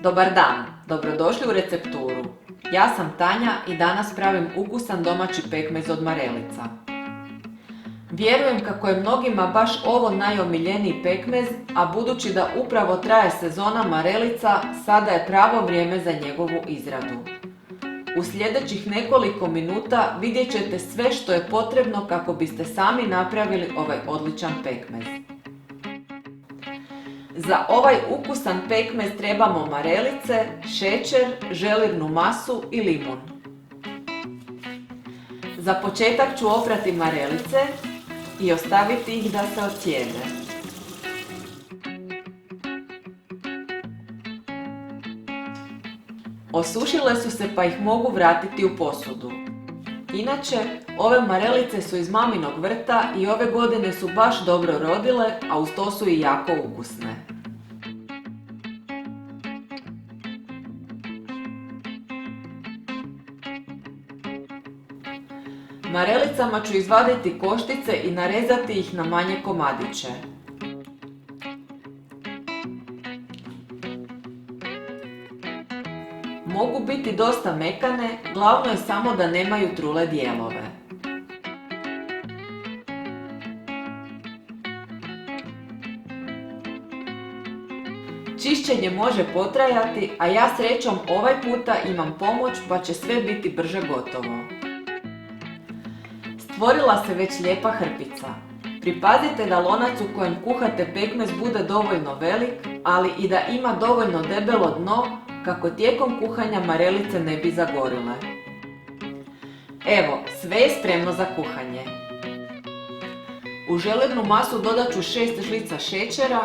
Dobar dan, dobrodošli u recepturu. Ja sam Tanja i danas pravim ukusan domaći pekmez od marelica. Vjerujem kako je mnogima baš ovo najomiljeniji pekmez, a budući da upravo traje sezona marelica, sada je pravo vrijeme za njegovu izradu. U sljedećih nekoliko minuta vidjet ćete sve što je potrebno kako biste sami napravili ovaj odličan pekmez. Za ovaj ukusan pekmez trebamo marelice, šećer, želirnu masu i limun. Za početak ću oprati marelice i ostaviti ih da se odcijede. Osušile su se pa ih mogu vratiti u posudu. Inače, ove marelice su iz maminog vrta i ove godine su baš dobro rodile, a uz to su i jako ukusne. Marelicama ću izvaditi koštice i narezati ih na manje komadiće. Mogu biti dosta mekane, glavno je samo da nemaju trule dijelove. Čišćenje može potrajati, a ja srećom ovaj puta imam pomoć pa će sve biti brže gotovo. Stvorila se već lijepa hrpica. Pripazite da lonac u kojem kuhate pekmez bude dovoljno velik, ali i da ima dovoljno debelo dno kako tijekom kuhanja marelice ne bi zagorile. Evo, sve je spremno za kuhanje. U želirnu masu dodat ću 6 žlica šećera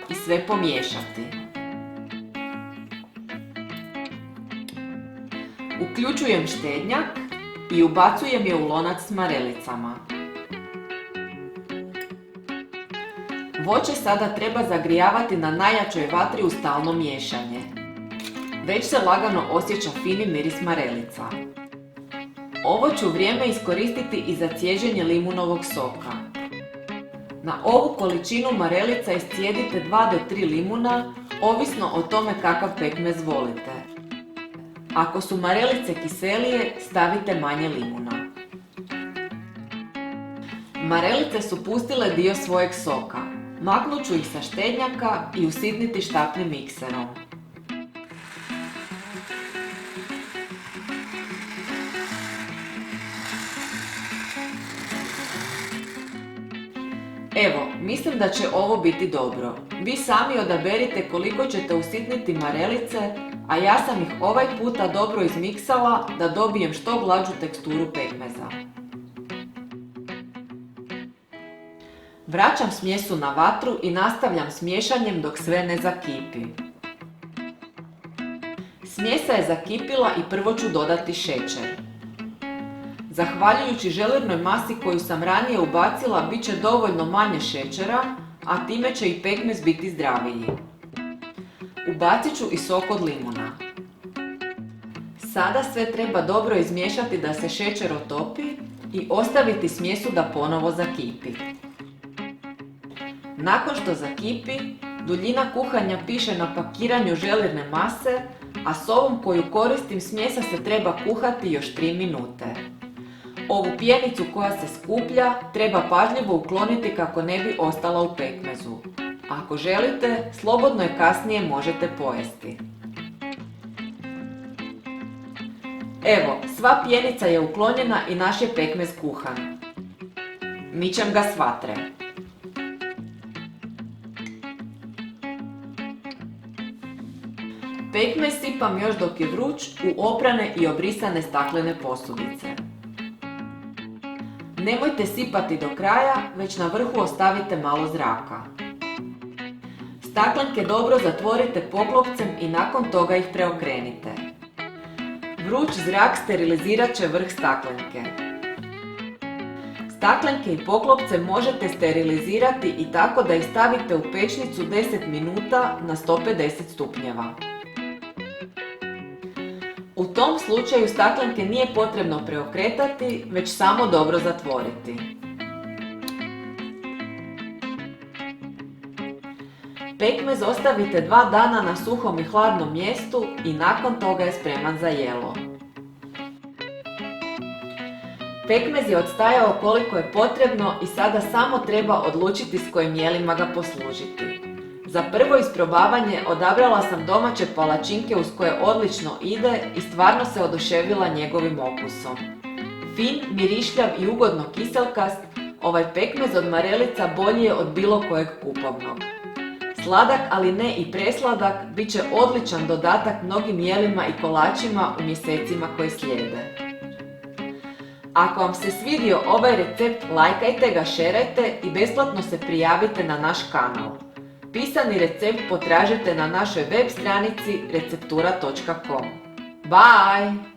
i sve pomiješati. Uključujem štednjak i ubacujem je u lonac s marelicama. Voće sada treba zagrijavati na najjačoj vatri uz stalno miješanje. Već se lagano osjeća fini miris marelica. Ovo ću vrijeme iskoristiti i za cijeđenje limunovog soka. Na ovu količinu marelica iscijedite 2 do 3 limuna, ovisno o tome kakav pekmez volite. Ako su marelice kiselije, stavite manje limuna. Marelice su pustile dio svojeg soka. Maknut ću ih sa štednjaka i usitniti štapnim mikserom. Evo, mislim da će ovo biti dobro. Vi sami odaberite koliko ćete usitniti marelice, a ja sam ih ovaj puta dobro izmiksala da dobijem što glađu teksturu pekmeza. Vraćam smjesu na vatru i nastavljam s miješanjem dok sve ne zakipi. Smjesa je zakipila i prvo ću dodati šećer. Zahvaljujući želirnoj masi koju sam ranije ubacila, bit će dovoljno manje šećera, a time će i pekmez biti zdraviji. Ubacit ću i sok od limuna. Sada sve treba dobro izmiješati da se šećer otopi i ostaviti smjesu da ponovo zakipi. Nakon što zakipi, duljina kuhanja piše na pakiranju želirne mase, a s ovom koju koristim smjesa se treba kuhati još 3 minute. Ovu pjenicu koja se skuplja treba pažljivo ukloniti kako ne bi ostala u pekmezu. Ako želite, slobodno je kasnije možete pojesti. Evo, sva pjenica je uklonjena i naš je pekmez kuhan. Mičem ga s vatre. Pekmez sipam još dok je vruć u oprane i obrisane staklene posudice. Nemojte sipati do kraja, već na vrhu ostavite malo zraka. Staklenke dobro zatvorite poklopcem i nakon toga ih preokrenite. Vruć zrak sterilizirat će vrh staklenke. Staklenke i poklopce možete sterilizirati i tako da ih stavite u pećnicu 10 minuta na 150 stupnjeva. U tom slučaju staklenke nije potrebno preokretati, već samo dobro zatvoriti. Pekmez ostavite 2 dana na suhom i hladnom mjestu i nakon toga je spreman za jelo. Pekmez je odstajao koliko je potrebno i sada samo treba odlučiti s kojim jelima ga poslužiti. Za prvo isprobavanje odabrala sam domaće palačinke uz koje odlično ide i stvarno se oduševila njegovim okusom. Fin, mirišljav i ugodno kiselkast, ovaj pekmez od marelica bolji je od bilo kojeg kupovnog. Sladak, ali ne i presladak, bit će odličan dodatak mnogim jelima i kolačima u mjesecima koji slijede. Ako vam se svidio ovaj recept, lajkajte ga, šerajte i besplatno se prijavite na naš kanal. Pisani recept potražite na našoj web stranici receptura.com. Bye!